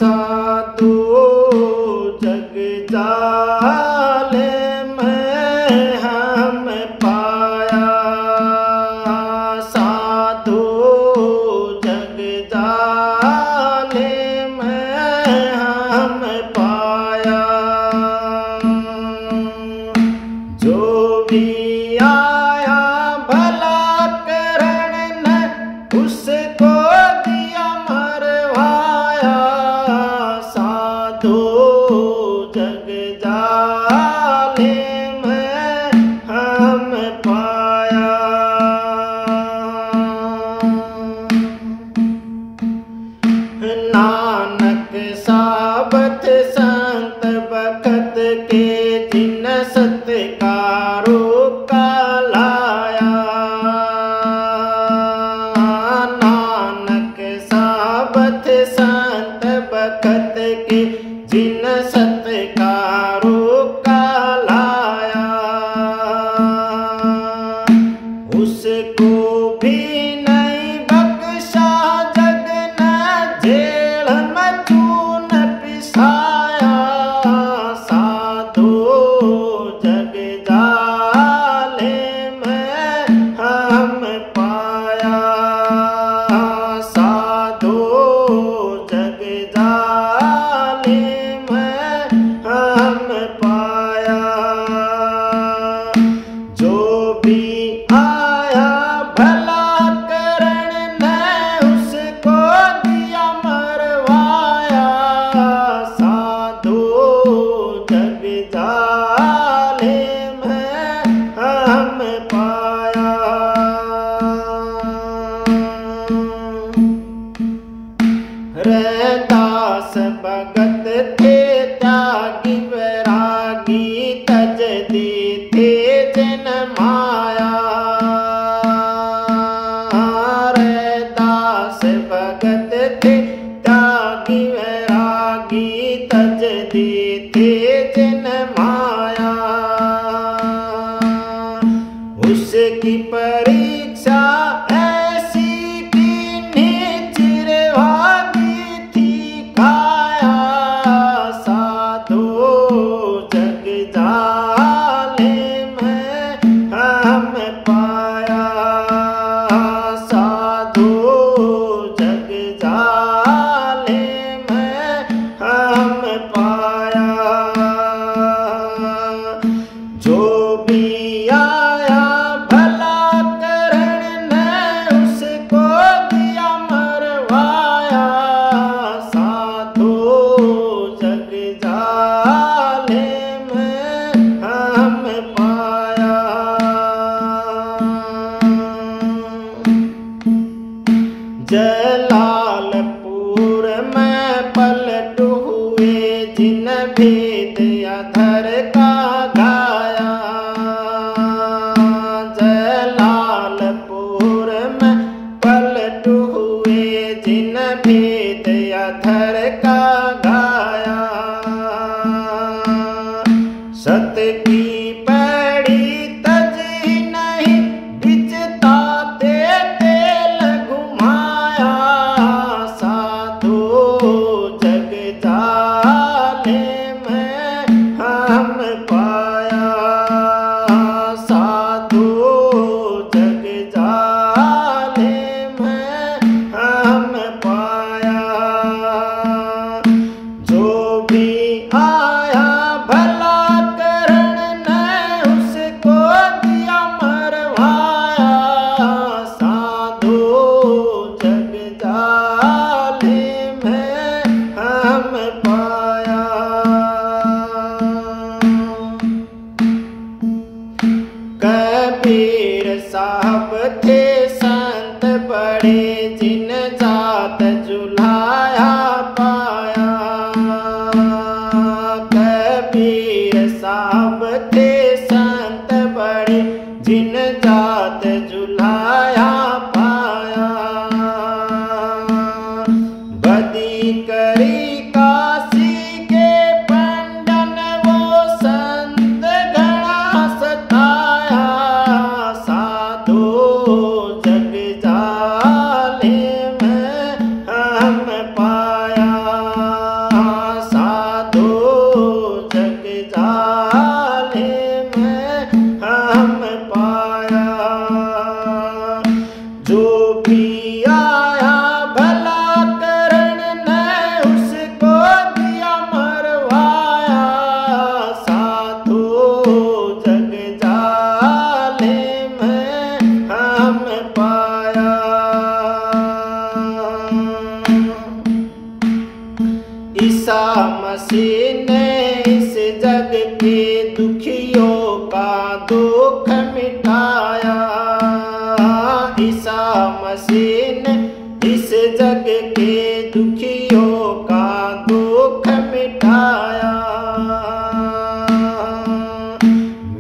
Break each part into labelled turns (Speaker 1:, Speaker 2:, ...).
Speaker 1: साधु जग जाले में हम पाया, साधु जग जाले में हम पाया। जो भी आया भला करण न उसको दिया मरवाया, साधु जग जाले में हम पाया। नानक साबत संत बखत के जिन सत्कारो का लाया, नानक साबत संत बखत के जिन सत्कारो का लाया। उसको भी नहीं बख्शा जग न जेल में चून पिसाया, साधु जग जाले में हम पाया, साधु जग जाले में हम पाया। जो भी आया भला करण ने उसको दिया मरवाया, साधु जग जाले में हम पाया। रैदास भगत थे त्यागी वैरागी, तज दी थे जन माया। रैदास भगत थे त्यागी वैरागी, तज दी थे जन माया। उसकी परीक्षा ऐसी किन्हीं चिरभागी थी काया, साधु जग जाले में हम पाया, साधु जग जाले में हम पाया। जो भी आया भला करण ने उसको दिया मरवाया, साधु जग जाले में हम पाया। जलालपुर में पलट हुए जिन भेद अधर का गाया, जलालपुर में पलट हुए जिन भेद अधर का गाया। सत की पैड़ी तजी नहीं बिचता तेल घुमाया, साधु जग जाले में हम पाया, साधु जग जाले में हम पाया। जो भी आया भला करण ने उसको दिया मरवाया, साधु जग जाले में हम पाया। कबीर साहब थे संत बड़े जिन जात जुलाया पाया, कबीर साहब थे संत बड़े जिन जात जुलाया पाया। बदी करी काशी के पंडन वो संत घना सताया, साधु जग जाले में हम पाया, ईसा मसीह ने इस जग के दुखियों का दुख मिटाया। ईसा मसीह ने इस जग के दुखियों का दुख मिटाया।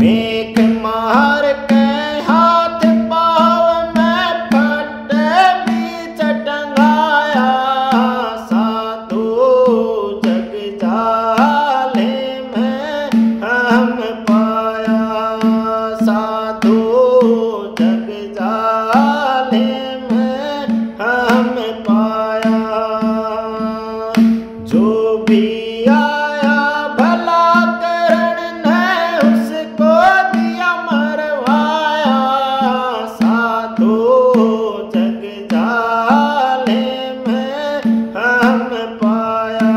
Speaker 1: मेघ मार के हाथ पाँव में फटे बीच टंगाया। साधु जग जाले में हम पाया। साधु जग जाले में हम पाया। जो भी आया भला करण ने उसको दिया मरवाया। साधु जग जाले में हम पाया।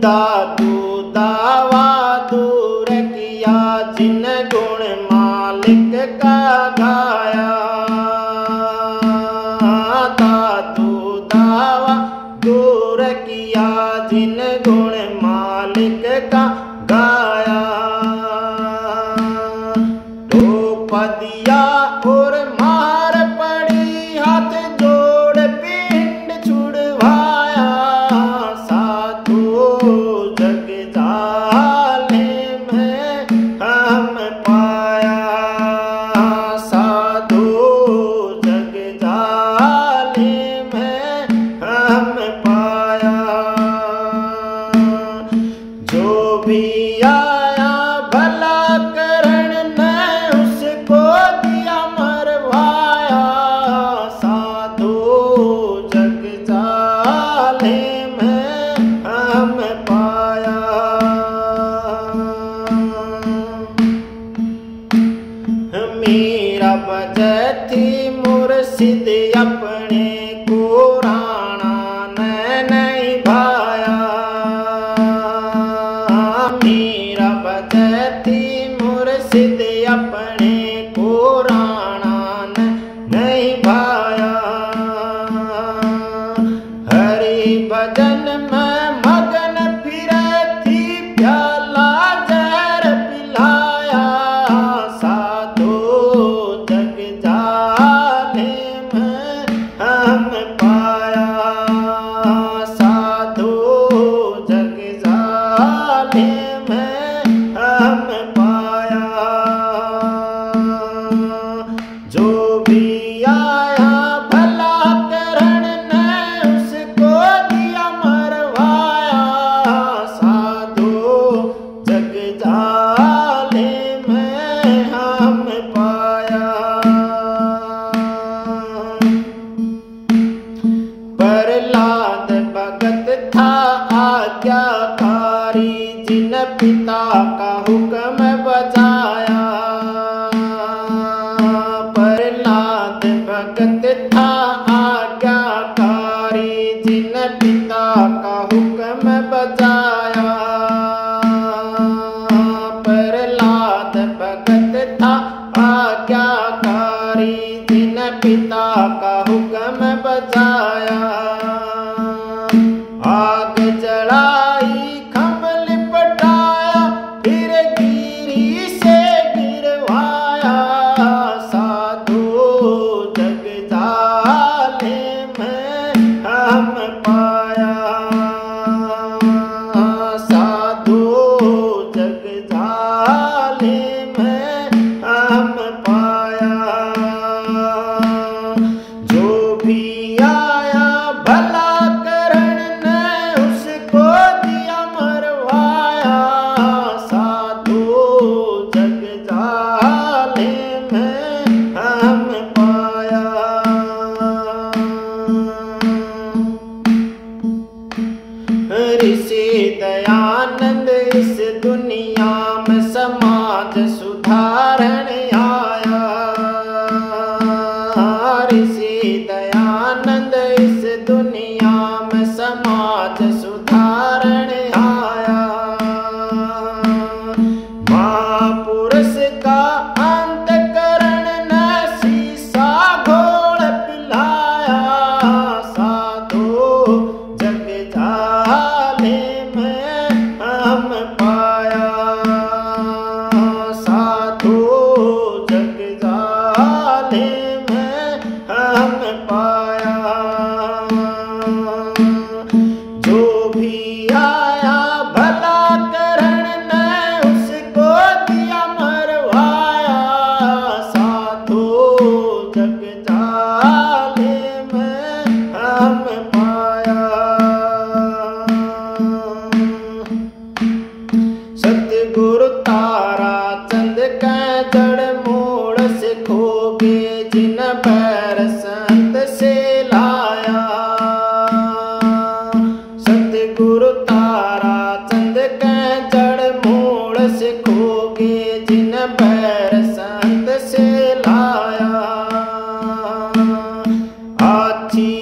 Speaker 1: दादू दावा दूर किया जिन गुण मालिक का गाया। दादू दावा दूर किया जिन गुण मालिक का गाया। टोप दिया और मार पड़ी हाथ जोड़ पिंड छुड़वाया। साधु जग जाले में हम पाया। साधु जग जाले में हम पाया। जो भी आया भला करण ने उसको दिया मरवाया। साधु जग जाले में हम पाया। मेरा बजती मुर्शिद अपने को राणा ने नहीं भाया। मेरा बजती मुर्शिद अपने को राणा ने नहीं भाया। हरि भजन में मगन फिरती प्याला जहर पिलाया। साधु जग जाले में हम पाया। साधु जग जाले में हम पाया। जो भी आया भला करण ने उसको दिया मरवाया। साधु जग जाले में हम पाया। प्रहलाद भगत था आज्ञाकारी जिन पिता का हुक्म बजाया। प्रहलाद भगत था आज्ञाकारी जिन पिता का हुक्म बजाया। प्रहलाद भगत था आज्ञाकारी जिन पिता का हुक्म बजाया। आग जलाई खम्भ लिपटाया फिर गिरी से गिरवाया। साधु जग जाले में हम पाया। साधु जग जाले में हम पाया। जो भी आया भला करण ने उसको दिया मरवाया। साधु जग जाले में हम पाया। ऋषि दयानंद इस दुनिया में समाज सुधारण आया। ऋषि दयानंद इस दुनिया में समाज सुधारण आया। महापुरुष का अंतकरण ने शीशा घोल पिलाया। पाया। जो भी आया भला करण ने उसको दिया मरवाया। साधो जग जाले में हम पाया। सतगुरु तारा चंद कै जड़ मोड़ से खोगे जिन पैर संत से लाया। सतगुरु तारा चंद कै जड़ मोड़ से खोगे जिन पैर संत से लाया। आछी